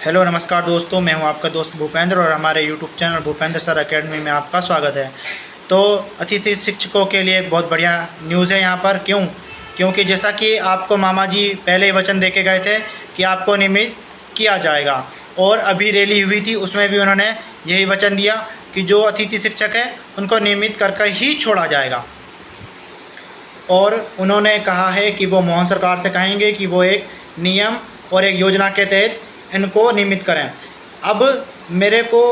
Hello नमस्कार दोस्तों, मैं हूं आपका दोस्त भूपेंद्र और हमारे YouTube channel Bhupendra sir academy में आपका स्वागत है। तो अतिथि शिक्षकों के लिए एक बहुत बढ़िया न्यूज़ है यहाँ पर। क्योंकि जैसा कि आपको मामा जी पहले ही वचन देके गए थे कि आपको नियमित किया जाएगा, और अभी रैली हुई थी उसमें भी उन्होंने यही वचन दिया कि जो अतिथि शिक्षक है उनको नियमित कर ही छोड़ा जाएगा। और उन्होंने कहा है कि वो मोहन सरकार से कहेंगे कि वो एक नियम और एक योजना के तहत इनको नियमित करें। अब मेरे को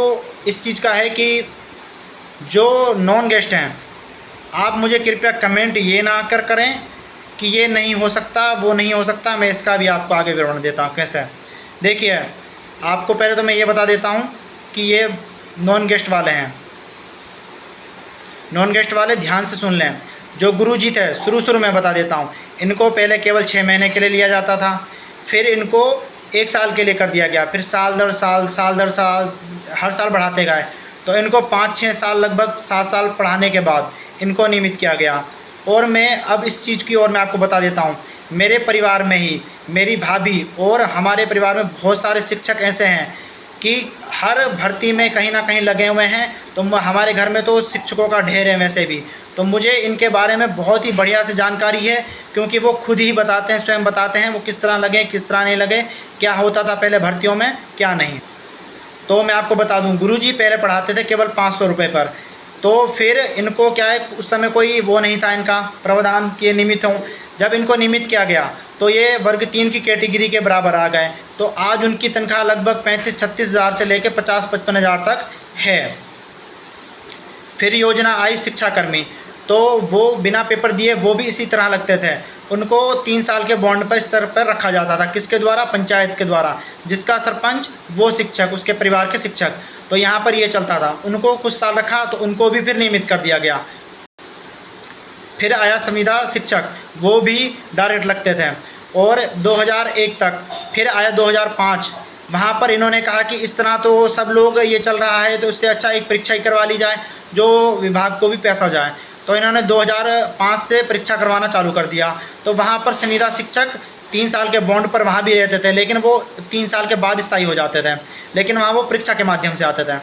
इस चीज़ का है कि जो नॉन गेस्ट हैं, आप मुझे कृपया कमेंट ये ना करें कि ये नहीं हो सकता, वो नहीं हो सकता। मैं इसका भी आपको आगे विवरण देता हूँ कैसे। देखिए, आपको पहले तो मैं ये बता देता हूँ कि ये नॉन गेस्ट वाले हैं। नॉन गेस्ट वाले ध्यान से सुन लें। जो गुरुजी थे, शुरू में बता देता हूँ, इनको पहले केवल 6 महीने के लिए लिया जाता था, फिर इनको 1 साल के लिए कर दिया गया, फिर साल दर साल हर साल बढ़ाते गए। तो इनको 5-6 साल, लगभग 7 साल पढ़ाने के बाद इनको नियमित किया गया। और मैं अब इस चीज़ की और मैं आपको बता देता हूँ, मेरे परिवार में ही मेरी भाभी और हमारे परिवार में बहुत सारे शिक्षक ऐसे हैं कि हर भर्ती में कहीं ना कहीं लगे हुए हैं। तो हमारे घर में तो शिक्षकों का ढेर है वैसे भी। तो मुझे इनके बारे में बहुत ही बढ़िया से जानकारी है, क्योंकि वो खुद ही बताते हैं, स्वयं बताते हैं वो किस तरह लगे, किस तरह नहीं लगे, क्या होता था पहले भर्तियों में, क्या नहीं। तो मैं आपको बता दूं, गुरुजी पहले पढ़ाते थे केवल 500 रुपये पर। तो फिर इनको क्या है, उस समय कोई वो नहीं था इनका प्रावधान के निमित्त हों। जब इनको नियमित किया गया तो ये वर्ग 3 की कैटेगरी के बराबर आ गए। तो आज उनकी तनख्वाह लगभग 35-36 हज़ार से लेकर 50-55 हज़ार तक है। फिर योजना आई शिक्षाकर्मी, तो वो बिना पेपर दिए वो भी इसी तरह लगते थे। उनको 3 साल के बॉन्ड पर स्तर पर रखा जाता था। किसके द्वारा? पंचायत के द्वारा। जिसका सरपंच वो शिक्षक, उसके परिवार के शिक्षक। तो यहाँ पर ये चलता था। उनको कुछ साल रखा तो उनको भी फिर नियमित कर दिया गया। फिर आया संविदा शिक्षक, वो भी डायरेक्ट लगते थे, और 2001 तक। फिर आया 2005, वहाँ पर इन्होंने कहा कि इस तरह तो सब लोग ये चल रहा है, तो इससे अच्छा एक परीक्षा ही करवा ली जाए जो विभाग को भी पैसा जाए। तो इन्होंने 2005 से परीक्षा करवाना चालू कर दिया। तो वहाँ पर संविदा शिक्षक 3 साल के बॉन्ड पर वहाँ भी रहते थे, लेकिन वो 3 साल के बाद स्थायी हो जाते थे, लेकिन वहाँ वो परीक्षा के माध्यम से आते थे।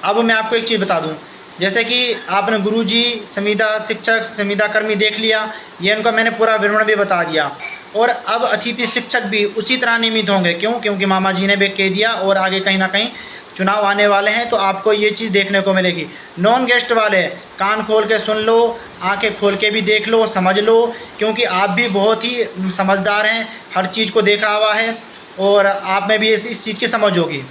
अब मैं आपको एक चीज़ बता दूं, जैसे कि आपने गुरुजी, संविदा शिक्षक, संविदा कर्मी देख लिया, ये इनका मैंने पूरा विवरण भी बता दिया। और अब अतिथि शिक्षक भी उसी तरह नियमित होंगे। क्योंकि मामा जी ने भी कह दिया, और आगे कहीं ना कहीं चुनाव आने वाले हैं तो आपको ये चीज़ देखने को मिलेगी। नॉन गेस्ट वाले कान खोल के सुन लो, आंखें खोल के भी देख लो, समझ लो, क्योंकि आप भी बहुत ही समझदार हैं, हर चीज़ को देखा हुआ है, और आप में भी इस चीज़ की समझ होगी।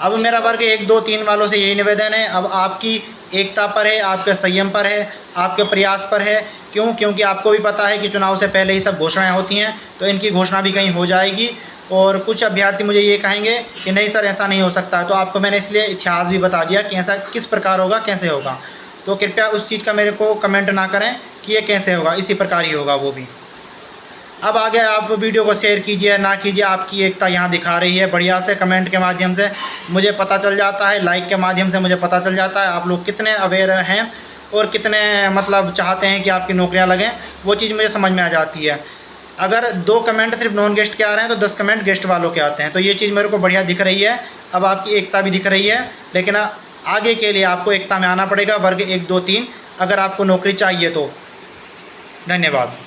अब मेरा वर्ग 1, 2, 3 वालों से यही निवेदन है, अब आपकी एकता पर है, आपके संयम पर है, आपके प्रयास पर है। क्योंकि आपको भी पता है कि चुनाव से पहले ही सब घोषणाएं होती हैं, तो इनकी घोषणा भी कहीं हो जाएगी। और कुछ अभ्यर्थी मुझे ये कहेंगे कि नहीं सर ऐसा नहीं हो सकता, तो आपको मैंने इसलिए इतिहास भी बता दिया कि ऐसा किस प्रकार होगा, कैसे होगा। तो कृपया उस चीज़ का मेरे को कमेंट ना करें कि ये कैसे होगा, इसी प्रकार ही होगा वो भी। अब आगे आप वीडियो को शेयर कीजिए ना कीजिए, आपकी एकता यहाँ दिखा रही है बढ़िया से। कमेंट के माध्यम से मुझे पता चल जाता है, लाइक के माध्यम से मुझे पता चल जाता है आप लोग कितने अवेयर हैं और कितने मतलब चाहते हैं कि आपकी नौकरियाँ लगें, वो चीज़ मुझे समझ में आ जाती है। अगर 2 कमेंट सिर्फ नॉन गेस्ट के आ रहे हैं तो 10 कमेंट गेस्ट वालों के आते हैं, तो ये चीज़ मेरे को बढ़िया दिख रही है। अब आपकी एकता भी दिख रही है, लेकिन आगे के लिए आपको एकता में आना पड़ेगा। वर्ग 1, 2, 3 अगर आपको नौकरी चाहिए तो। धन्यवाद।